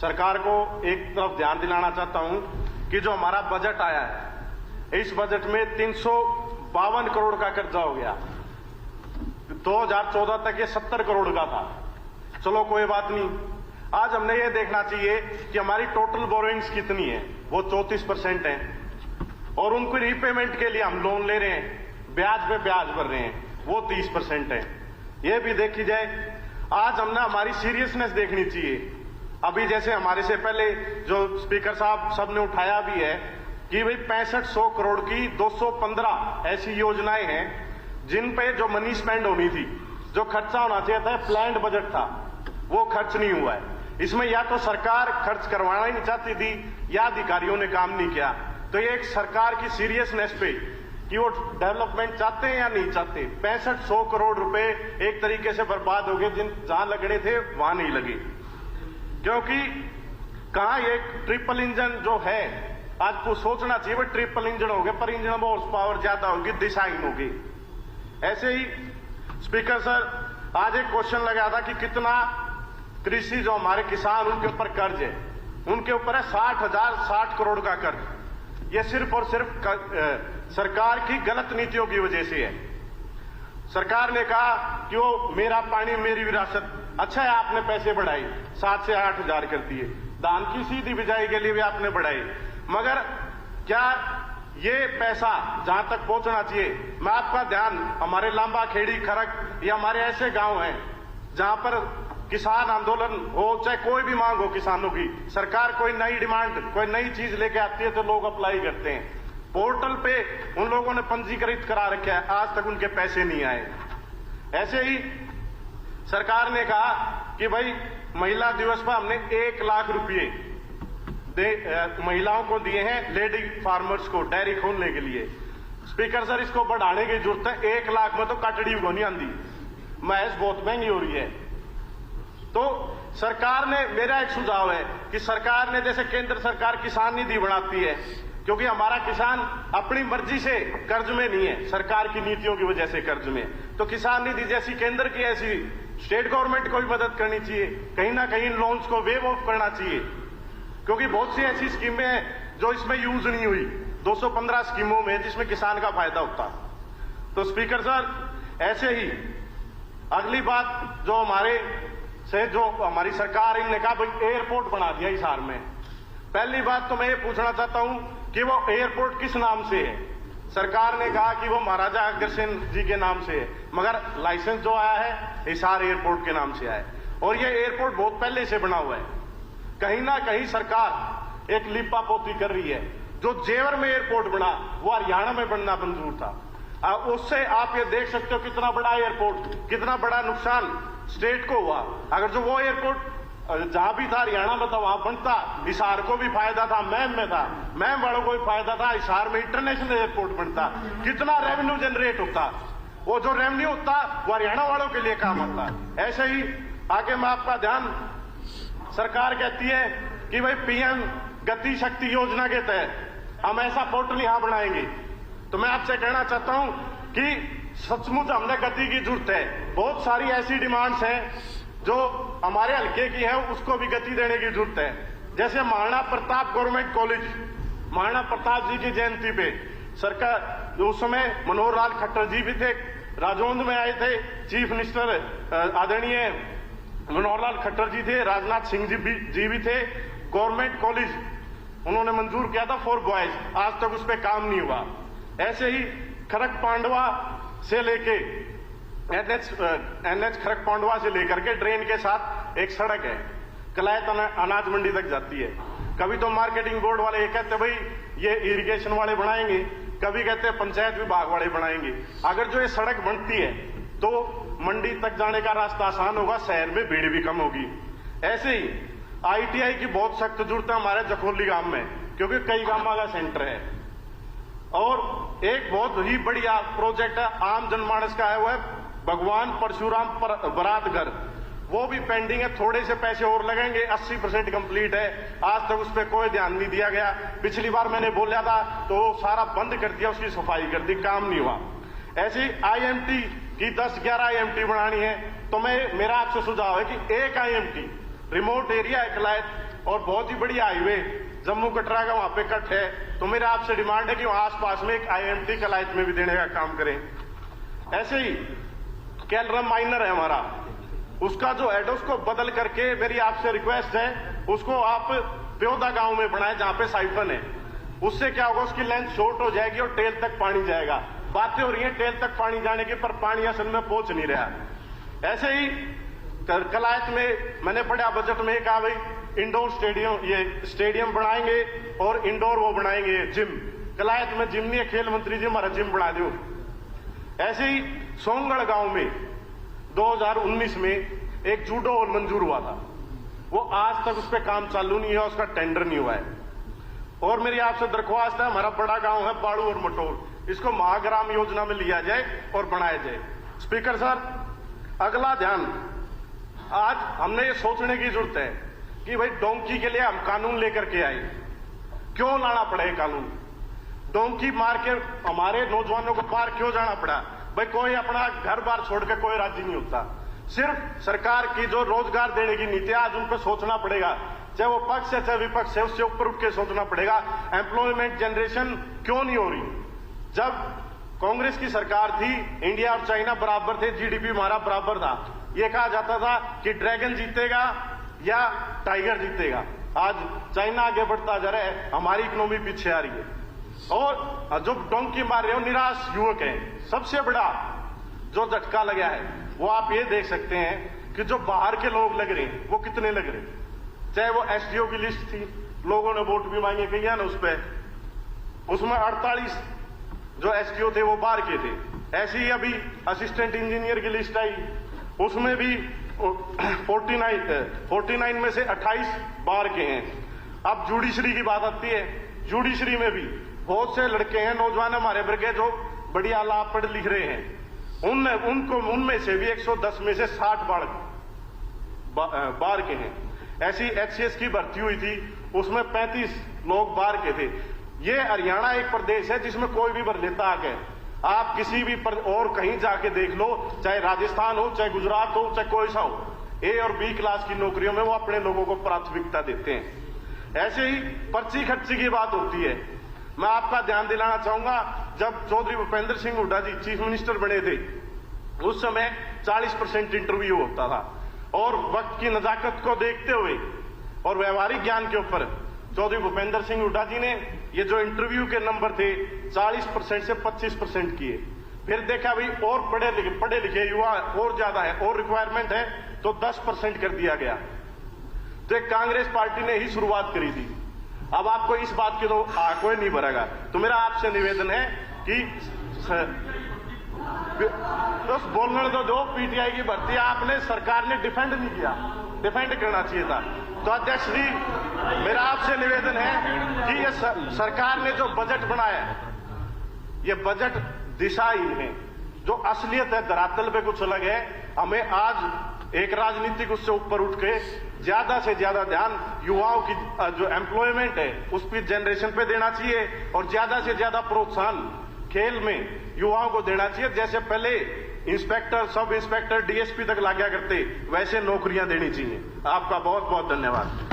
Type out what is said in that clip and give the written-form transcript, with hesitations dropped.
सरकार को एक तरफ ध्यान दिलाना चाहता हूं कि जो हमारा बजट आया है, इस बजट में 352 करोड़ का कर्जा हो गया। 2014 तक ये 70 करोड़ का था। चलो कोई बात नहीं, आज हमने ये देखना चाहिए कि हमारी टोटल बोरोइंग्स कितनी है। वो 34% है और उनको रीपेमेंट के लिए हम लोन ले रहे हैं, ब्याज पे ब्याज भर रहे हैं, वो 30% है। ये भी देखी जाए। आज हमने हमारी सीरियसनेस देखनी चाहिए। अभी जैसे हमारे से पहले जो स्पीकर साहब सबने उठाया भी है कि भाई 6500 करोड़ की 215 ऐसी योजनाएं हैं जिन पे जो मनी स्पेंड होनी थी, जो खर्चा होना चाहिए था, प्लान्ड बजट था, वो खर्च नहीं हुआ है। इसमें या तो सरकार खर्च करवाना ही नहीं चाहती थी या अधिकारियों ने काम नहीं किया। तो ये एक सरकार की सीरियसनेस पे कि वो डेवलपमेंट चाहते हैं या नहीं चाहते। 6500 करोड़ रुपए एक तरीके से बर्बाद हो गए, जहां लगने थे वहां नहीं लगे। क्योंकि कहां ये ट्रिपल इंजन जो है, आज को सोचना चाहिए वो ट्रिपल इंजन हो गए, पर इंजन में हॉर्स पावर ज्यादा होगी, दिशाहीन होगी। ऐसे ही स्पीकर सर, आज एक क्वेश्चन लगा था कि कितना कृषि जो हमारे किसान उनके ऊपर कर्ज है, उनके ऊपर है 60 करोड़ का कर्ज। ये सिर्फ और सिर्फ सरकार की गलत नीतियों की वजह से है। सरकार ने कहा कि वो मेरा पानी मेरी विरासत, अच्छा है आपने पैसे बढ़ाए, 7 से 8 हजार कर दिए, धान की सीधी बिजाई के लिए भी आपने बढ़ाए, मगर क्या ये पैसा जहां तक पहुंचना चाहिए? मैं आपका ध्यान हमारे लांबा, खेड़ी, खरक, ये हमारे ऐसे गांव हैं जहां पर किसान आंदोलन हो, चाहे कोई भी मांग हो किसानों की, सरकार कोई नई डिमांड, कोई नई चीज लेके आती है तो लोग अप्लाई करते हैं। पोर्टल पे उन लोगों ने पंजीकृत करा रखा है, आज तक उनके पैसे नहीं आए। ऐसे ही सरकार ने कहा कि भाई महिला दिवस पर हमने 1 लाख रुपए महिलाओं को दिए हैं, लेडी फार्मर्स को डेयरी खोलने के लिए। स्पीकर सर, इसको बढ़ाने की जरूरत है। 1 लाख में तो कटड़ी को नहीं आंदी, महज बहुत महंगी हो रही है। तो सरकार ने, मेरा एक सुझाव है कि सरकार ने, जैसे केंद्र सरकार किसान निधि बनाती है, क्योंकि हमारा किसान अपनी मर्जी से कर्ज में नहीं है, सरकार की नीतियों की वजह से कर्ज में, तो किसान निधि जैसी केंद्र की ऐसी स्टेट गवर्नमेंट को भी मदद करनी चाहिए। कहीं ना कहीं लोन्स को वेव ऑफ करना चाहिए, क्योंकि बहुत सी ऐसी स्कीमें हैं जो इसमें यूज नहीं हुई, 215 स्कीमों में, जिसमें किसान का फायदा होता। तो स्पीकर सर, ऐसे ही अगली बात जो हमारी सरकार, इनने कहा भाई एयरपोर्ट बना दिया हिसार में। पहली बात तो मैं ये पूछना चाहता हूं कि वो एयरपोर्ट किस नाम से है? सरकार ने कहा कि वो महाराजा अग्रसेन जी के नाम से है, मगर लाइसेंस जो आया है हिसार एयरपोर्ट के नाम से आया है, और ये एयरपोर्ट बहुत पहले से बना हुआ है। कहीं ना कहीं सरकार एक लिपा पोती कर रही है। जो जेवर में एयरपोर्ट बना वो हरियाणा में बनना मंजूर था। उससे आप ये देख सकते हो कितना बड़ा एयरपोर्ट, कितना बड़ा नुकसान स्टेट को हुआ। अगर जो वो एयरपोर्ट जहां भी था हरियाणा में था वहां बनता, हिसार को भी फायदा था, मैम में था, मैम वालों को भी फायदा था, हिसार में इंटरनेशनल एयरपोर्ट बनता, कितना रेवेन्यू जनरेट होता, वो जो रेवेन्यू होता वो हरियाणा वालों के लिए काम आता। ऐसे ही आगे मैं आपका ध्यान, सरकार कहती है कि भाई पीएम गति शक्ति योजना के तहत हम ऐसा पोर्टल यहां बनाएंगे। तो मैं आपसे कहना चाहता हूं कि सचमुच हमने गति की जरूरत है। बहुत सारी ऐसी डिमांड्स हैं जो हमारे हल्के की है, उसको भी गति देने की जरूरत है। जैसे महाराणा प्रताप गवर्नमेंट कॉलेज, महाराणा प्रताप जी की जयंती पे सरकार, उस समय मनोहर लाल खट्टर जी भी थे, राजौंद में आए थे, चीफ मिनिस्टर आदरणीय मनोहर लाल खट्टर जी थे, राजनाथ सिंह जी भी थे। गवर्नमेंट कॉलेज उन्होंने मंजूर किया था फॉर बॉयज, आज तक उस पर काम नहीं हुआ। ऐसे ही खरक पांडवा से लेके एनएच खरक पांडवा से लेकर के ड्रेन के साथ एक सड़क है, कलायत अनाज मंडी तक जाती है। कभी तो मार्केटिंग बोर्ड वाले ये कहते भाई ये इरिगेशन वाले बनाएंगे, कभी कहते हैं पंचायत विभाग वाले बनाएंगे। अगर जो ये सड़क बनती है तो मंडी तक जाने का रास्ता आसान होगा, शहर में भीड़ भी कम होगी। ऐसे ही आईटीआई की बहुत सख्त जरूरत है हमारे जखोली गांव में, क्योंकि कई गांव का सेंटर है। और एक बहुत ही बढ़िया प्रोजेक्ट है, आम जनमानस का है, वो है भगवान परशुराम बरात घर, वो भी पेंडिंग है, थोड़े से पैसे और लगेंगे, 80% कंप्लीट है। आज तक उस पर कोई ध्यान नहीं दिया गया। पिछली बार मैंने बोला था तो सारा बंद कर दिया, उसकी सफाई कर दी, काम नहीं हुआ। ऐसी आईएमटी की 10-11 आईएमटी बनानी है, तो मेरा आपसे सुझाव है कि एक आईएमटी रिमोट एरिया है कलायत, और बहुत ही बढ़िया हाईवे जम्मू कटरा का वहां पे कट है। तो मेरा आपसे डिमांड है कि वहां आसपास में एक IMT कलायत में भी देने का काम करें। ऐसे ही कैलरम माइनर है हमारा, उसका जो हेड है उसको बदल करके मेरी आपसे रिक्वेस्ट है उसको आप प्योदा गांव में बनाए जहां पे साइफन है। उससे क्या होगा, उसकी लेंथ शॉर्ट हो जाएगी और टेल तक पानी जाएगा। बातें हो रही हैं टेल तक पानी जाने की, पर पानी असल में पहुंच नहीं रहा। ऐसे ही कलायत में मैंने बड़ा बजट में कहा भाई इंडोर स्टेडियम, ये स्टेडियम बनाएंगे और इंडोर वो बनाएंगे जिम। कलायत में जिम नहीं है, खेल मंत्री जी हमारा जिम बना दो। ऐसे ही सोंगढ़ गांव में 2019 में एक जूडो हॉल मंजूर हुआ था, वो आज तक उस पर काम चालू नहीं है, उसका टेंडर नहीं हुआ है। और मेरी आपसे दरख्वास्त है, हमारा बड़ा गांव है बाड़ू और मटोर, इसको महाग्राम योजना में लिया जाए और बनाया जाए। स्पीकर सर, अगला ध्यान, आज हमने ये सोचने की जरूरत है कि भाई डोंकी के लिए हम कानून लेकर के आए, क्यों लाना पड़े कानून? डोंकी मार के हमारे नौजवानों को पार क्यों जाना पड़ा? भाई कोई अपना घर बार छोड़ के कोई राजी नहीं होता। सिर्फ सरकार की जो रोजगार देने की नीति, आज उन पर सोचना पड़ेगा, चाहे वो पक्ष है चाहे विपक्ष है, उससे ऊपर उठ के सोचना पड़ेगा। एम्प्लॉयमेंट जनरेशन क्यों नहीं हो रही? जब कांग्रेस की सरकार थी, इंडिया और चाइना बराबर थे, GDP हमारा बराबर था। ये कहा जाता था कि ड्रैगन जीतेगा या टाइगर जीतेगा। आज चाइना आगे बढ़ता जा रहा है, हमारी इकोनॉमी पीछे आ रही है। और जो डोंकी मार रहे हो निराश युवक हैं। सबसे बड़ा जो झटका लगा है वो आप ये देख सकते हैं कि जो बाहर के लोग लग रहे हैं वो कितने लग रहे हैं। चाहे वो SDO की लिस्ट थी, लोगों ने वोट भी मांगे गई है ना उस पर, उसमें 48 जो SDO थे वो बाहर के थे। ऐसे ही अभी असिस्टेंट इंजीनियर की लिस्ट आई, उसमें भी 49 में से 28 बाहर के हैं। अब जुडिशरी की बात आती है, जुडिशरी में भी बहुत से लड़के हैं नौजवान हमारे वर्ग जो बढ़िया लाभ पढ़ लिख रहे हैं, उनमें से भी 110 में से 60 बाहर के हैं। ऐसी HCS की भर्ती हुई थी, उसमें 35 लोग बाहर के थे। ये हरियाणा एक प्रदेश है जिसमें कोई भी भर लेता आके, आप किसी भी और कहीं जाके देख लो, चाहे राजस्थान हो चाहे गुजरात हो चाहे कोई सा हो, A और B क्लास की नौकरियों में वो अपने लोगों को प्राथमिकता देते हैं। ऐसे ही पर्ची खर्ची की बात होती है, मैं आपका ध्यान दिलाना चाहूंगा, जब चौधरी भूपेंद्र सिंह हुड्डा जी चीफ मिनिस्टर बने थे उस समय 40% इंटरव्यू होता था, और वक्त की नजाकत को देखते हुए और व्यवहारिक ज्ञान के ऊपर चौधरी भूपेंद्र सिंह हुड्डा जी ने ये जो इंटरव्यू के नंबर थे 40% से 25% किए। फिर देखा भाई और पढ़े लिखे युवा और ज्यादा है और रिक्वायरमेंट है तो 10% कर दिया गया। तो एक कांग्रेस पार्टी ने ही शुरुआत करी थी। अब आपको इस बात की तो कोई नहीं भरेगा। तो मेरा आपसे निवेदन है कि तो बोलने दो, जो PTI की भर्ती आपने सरकार ने डिफेंड नहीं किया, डिफेंड करना चाहिए था। तो अध्यक्ष जी, मेरा आपसे निवेदन है कि ये सरकार ने जो बजट बनाया, ये बजट दिशाहीन है। जो असलियत है धरातल पे कुछ अलग है। हमें आज एक राजनीतिक उससे ऊपर उठ के ज्यादा से ज्यादा ध्यान युवाओं की जो एम्प्लॉयमेंट है उस पर जनरेशन पे देना चाहिए, और ज्यादा से ज्यादा प्रोत्साहन खेल में युवाओं को देना चाहिए। जैसे पहले इंस्पेक्टर, सब इंस्पेक्टर, DSP तक लाया करते, वैसे नौकरियां देनी चाहिए। आपका बहुत बहुत धन्यवाद।